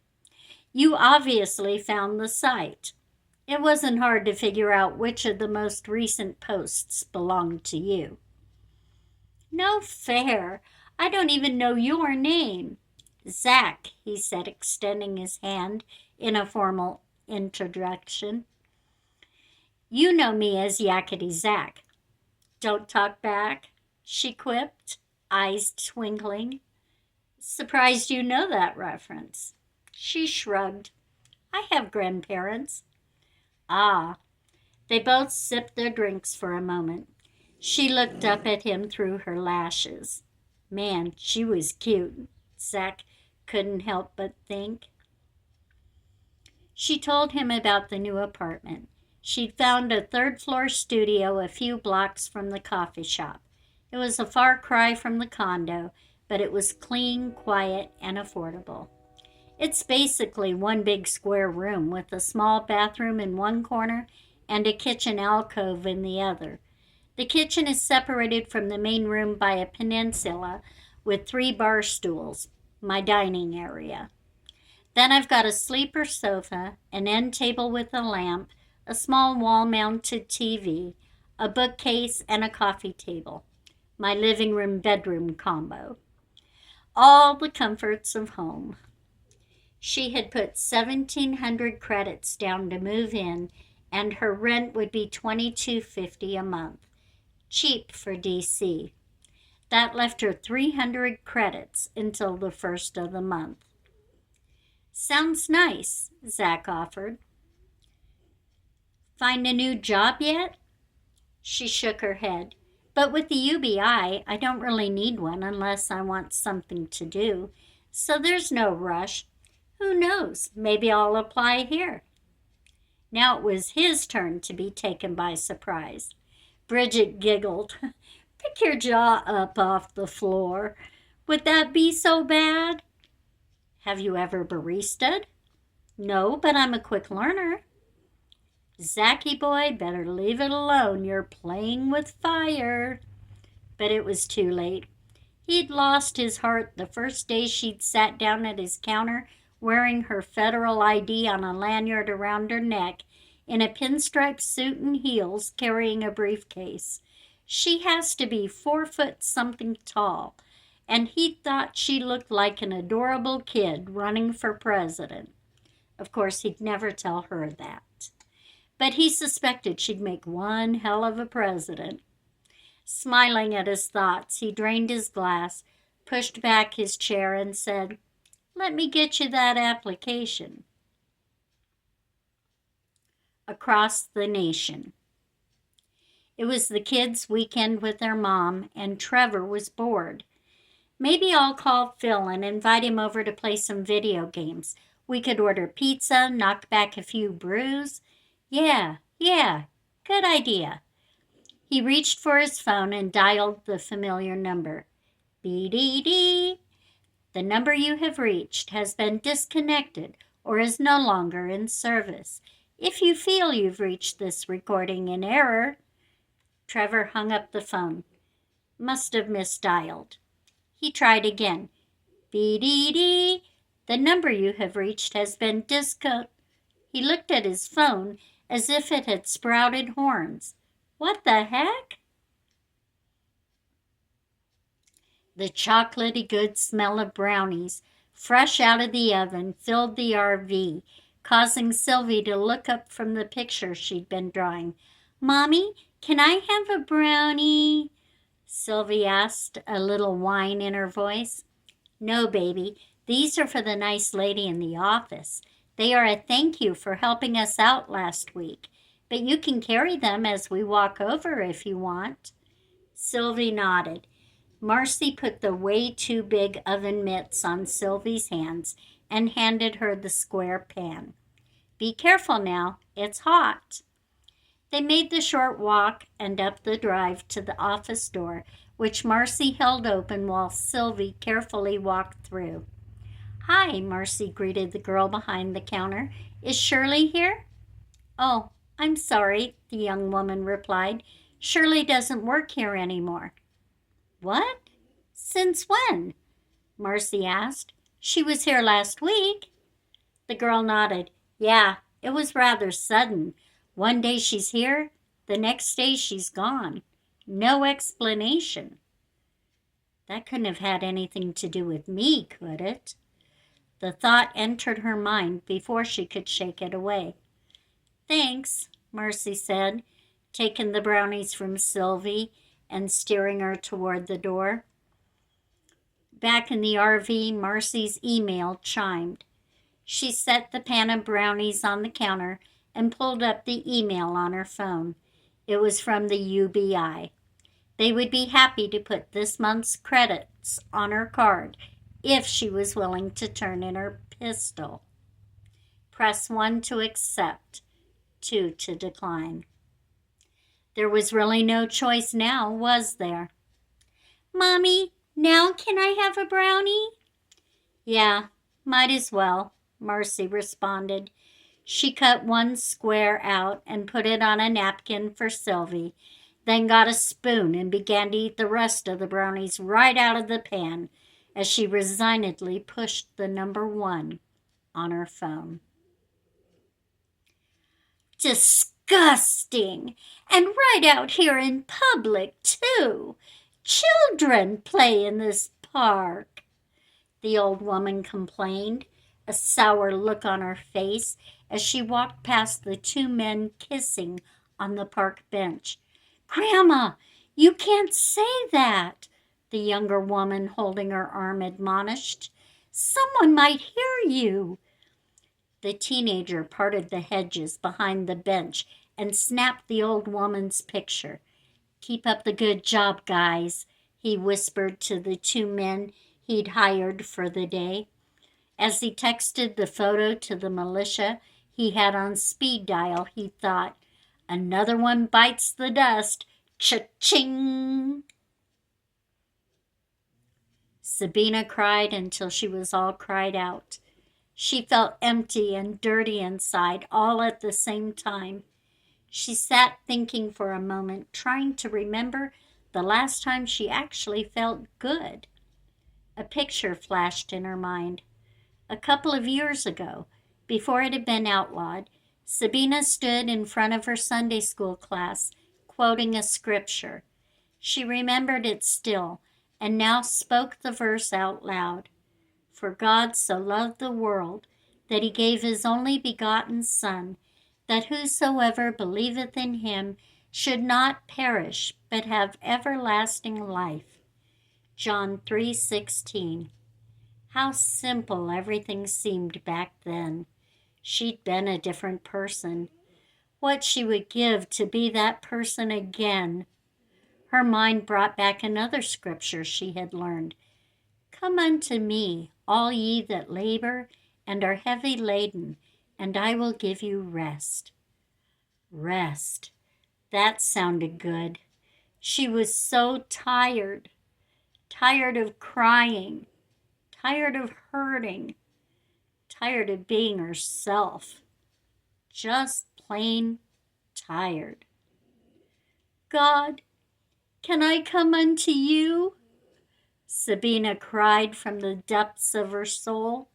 You obviously found the site. It wasn't hard to figure out which of the most recent posts belonged to you." "No fair. I don't even know your name." "Zach," he said, extending his hand in a formal introduction. "You know me as Yakety Zach." "Don't talk back," she quipped, eyes twinkling. "Surprised you know that reference." She shrugged. "I have grandparents." "Ah." They both sipped their drinks for a moment. She looked up at him through her lashes. Man, she was cute, Zach couldn't help but think. She told him about the new apartment. She'd found a third-floor studio a few blocks from the coffee shop. It was a far cry from the condo, but it was clean, quiet, and affordable. It's basically one big square room with a small bathroom in one corner and a kitchen alcove in the other. The kitchen is separated from the main room by a peninsula with 3 bar stools, my dining area. Then I've got a sleeper sofa, an end table with a lamp, a small wall-mounted TV, a bookcase, and a coffee table. My living room bedroom combo. All the comforts of home. She had put 1,700 credits down to move in, and her rent would be $22.50 a month. Cheap for DC. That left her 300 credits until the first of the month. Sounds nice, Zach offered. Find a new job yet? She shook her head. But with the UBI, I don't really need one unless I want something to do. So there's no rush. Who knows? Maybe I'll apply here. Now it was his turn to be taken by surprise. Bridget giggled. Pick your jaw up off the floor. Would that be so bad? Have you ever baristaed? No, but I'm a quick learner. Zachy boy, better leave it alone. You're playing with fire. But it was too late. He'd lost his heart the first day she'd sat down at his counter wearing her federal ID on a lanyard around her neck, in a pinstripe suit and heels, carrying a briefcase. She has to be 4 foot something tall, and he thought she looked like an adorable kid running for president. Of course, he'd never tell her that. But he suspected she'd make one hell of a president. Smiling at his thoughts, he drained his glass, pushed back his chair, and said, "Let me get you that application." Across the nation. It was the kids' weekend with their mom, and Trevor was bored. Maybe I'll call Phil and invite him over to play some video games. We could order pizza, knock back a few brews. Yeah, good idea. He reached for his phone and dialed the familiar number. BDD. The number you have reached has been disconnected or is no longer in service. If you feel you've reached this recording in error. Trevor hung up the phone. Must have misdialed. He tried again. BDD. The number you have reached has been He looked at his phone as if it had sprouted horns. What the heck? The chocolatey good smell of brownies, fresh out of the oven, filled the RV, causing Sylvie to look up from the picture she'd been drawing. "Mommy, can I have a brownie?" Sylvie asked, a little whine in her voice. "No, baby. These are for the nice lady in the office. They are a thank you for helping us out last week. But you can carry them as we walk over if you want." Sylvie nodded. Marcy put the way too big oven mitts on Sylvie's hands and handed her the square pan. "Be careful now, it's hot." They made the short walk and up the drive to the office door, which Marcy held open while Sylvie carefully walked through. "Hi," Marcy greeted the girl behind the counter. "Is Shirley here?" "Oh, I'm sorry," the young woman replied. "Shirley doesn't work here anymore." "What? Since when?" Marcy asked. "She was here last week." The girl nodded. "Yeah, it was rather sudden. One day she's here, the next day she's gone. No explanation." That couldn't have had anything to do with me, could it? The thought entered her mind before she could shake it away. "Thanks," Marcy said, taking the brownies from Sylvie and steering her toward the door. Back in the RV, Marcy's email chimed. She set the pan of brownies on the counter and pulled up the email on her phone. It was from the UBI. They would be happy to put this month's credits on her card if she was willing to turn in her pistol. Press 1 to accept, 2 to decline. There was really no choice now, was there? "Mommy, now can I have a brownie?" "Yeah, might as well," Marcy responded. She cut one square out and put it on a napkin for Sylvie. then got a spoon and began to eat the rest of the brownies right out of the pan as she resignedly pushed the number 1 on her phone. Disgusting! And right out here in public, too. Children play in this park, the old woman complained, a sour look on her face as she walked past the 2 men kissing on the park bench. Grandma, you can't say that, the younger woman holding her arm admonished. Someone might hear you. The teenager parted the hedges behind the bench and snapped the old woman's picture. Keep up the good job, guys, he whispered to the 2 men he'd hired for the day. As he texted the photo to the militia he had on speed dial, he thought, another one bites the dust. Cha-ching! Sabina cried until she was all cried out. She felt empty and dirty inside, all at the same time. She sat thinking for a moment, trying to remember the last time she actually felt good. A picture flashed in her mind. A couple of years ago, before it had been outlawed, Sabina stood in front of her Sunday school class, quoting a scripture. She remembered it still, and now spoke the verse out loud. For God so loved the world, that he gave his only begotten Son, that whosoever believeth in him should not perish, but have everlasting life. John 3:16. How simple everything seemed back then. She'd been a different person. What she would give to be that person again. Her mind brought back another scripture she had learned. Come unto me, all ye that labor and are heavy laden, and I will give you rest. Rest. That sounded good. She was so tired. Tired of crying. Tired of hurting. Tired of being herself. Just plain tired. God, can I come unto you? Sabina cried from the depths of her soul.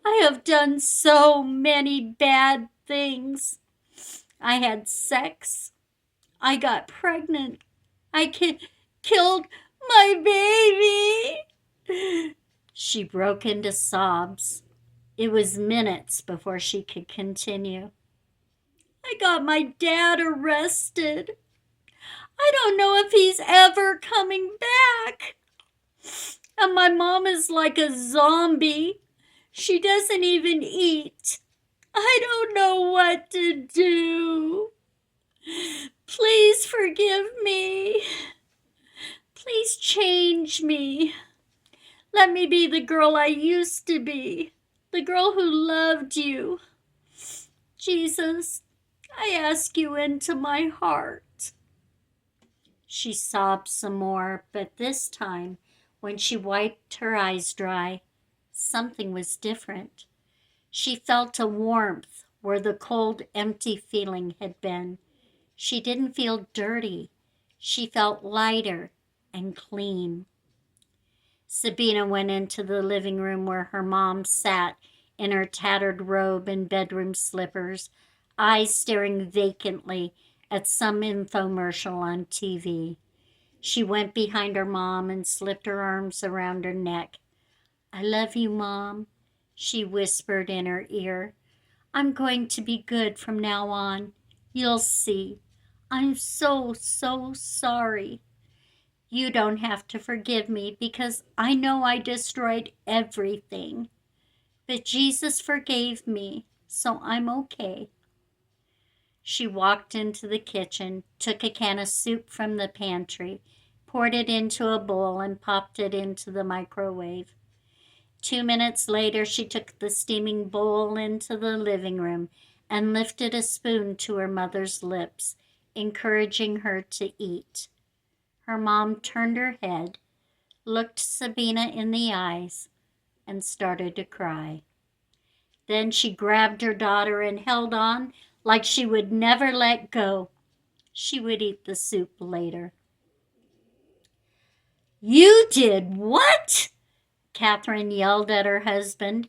I have done so many bad things. I had sex. I got pregnant. I killed my baby. She broke into sobs. It was minutes before she could continue. I got my dad arrested. I don't know if he's ever coming back. And my mom is like a zombie. She doesn't even eat. I don't know what to do. Please forgive me. Please change me. Let me be the girl I used to be, the girl who loved you. Jesus, I ask you into my heart. She sobbed some more, but this time, when she wiped her eyes dry, something was different. She felt a warmth where the cold, empty feeling had been. She didn't feel dirty. She felt lighter and clean. Sabina went into the living room where her mom sat in her tattered robe and bedroom slippers, eyes staring vacantly at some infomercial on TV. She went behind her mom and slipped her arms around her neck. I love you, Mom, she whispered in her ear. I'm going to be good from now on. You'll see. I'm so sorry. You don't have to forgive me because I know I destroyed everything. But Jesus forgave me, so I'm okay. She walked into the kitchen, took a can of soup from the pantry, poured it into a bowl, and popped it into the microwave. 2 minutes later, she took the steaming bowl into the living room and lifted a spoon to her mother's lips, encouraging her to eat. Her mom turned her head, looked Sabina in the eyes, and started to cry. Then she grabbed her daughter and held on like she would never let go. She would eat the soup later. "You did what?" Catherine yelled at her husband,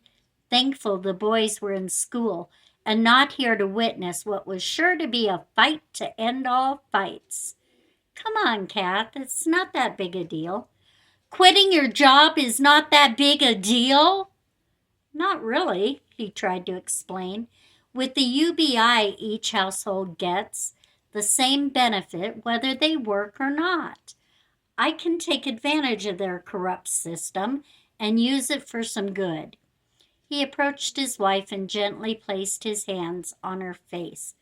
thankful the boys were in school and not here to witness what was sure to be a fight to end all fights. "Come on, Kath, it's not that big a deal." "Quitting your job is not that big a deal?" "Not really," he tried to explain. "With the UBI, each household gets the same benefit whether they work or not. I can take advantage of their corrupt system and use it for some good." He approached his wife and gently placed his hands on her face.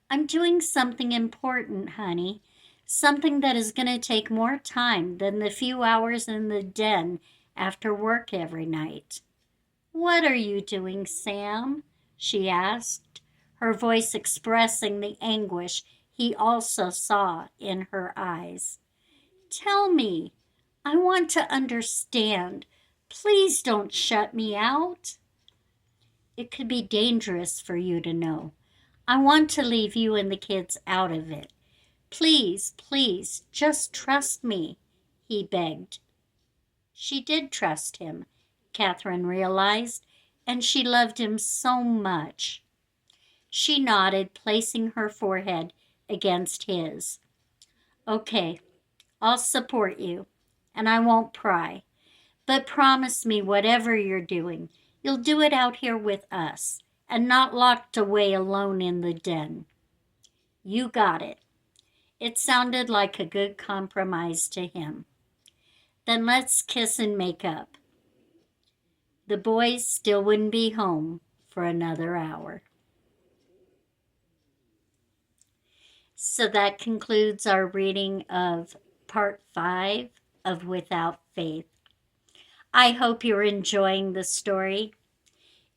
"I'm doing something important, honey. Something that is going to take more time than the few hours in the den after work every night." "What are you doing, Sam?" she asked, her voice expressing the anguish he also saw in her eyes. "Tell me. I want to understand. Please don't shut me out." "It could be dangerous for you to know. I want to leave you and the kids out of it. Please, please, just trust me," he begged. She did trust him, Catherine realized, and she loved him so much. She nodded, placing her forehead against his. "Okay, I'll support you, and I won't pry. But promise me whatever you're doing, you'll do it out here with us, and not locked away alone in the den." "You got it." It sounded like a good compromise to him. "Then let's kiss and make up." The boys still wouldn't be home for another hour. So that concludes our reading of part 5 of Without Faith. I hope you're enjoying the story.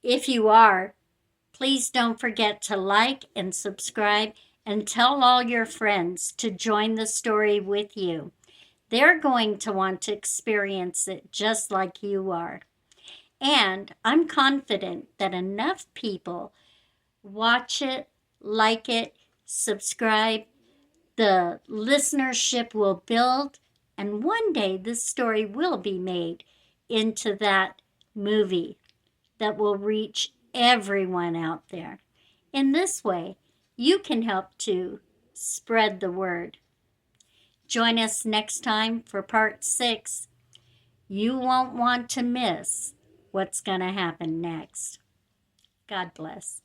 If you are, please don't forget to like and subscribe and tell all your friends to join the story with you. They're going to want to experience it just like you are. And I'm confident that enough people watch it, like it, subscribe, the listenership will build, and one day this story will be made into that movie that will reach everyone out there. In this way, you can help to spread the word. Join us next time for part 6. You won't want to miss what's going to happen next. God bless.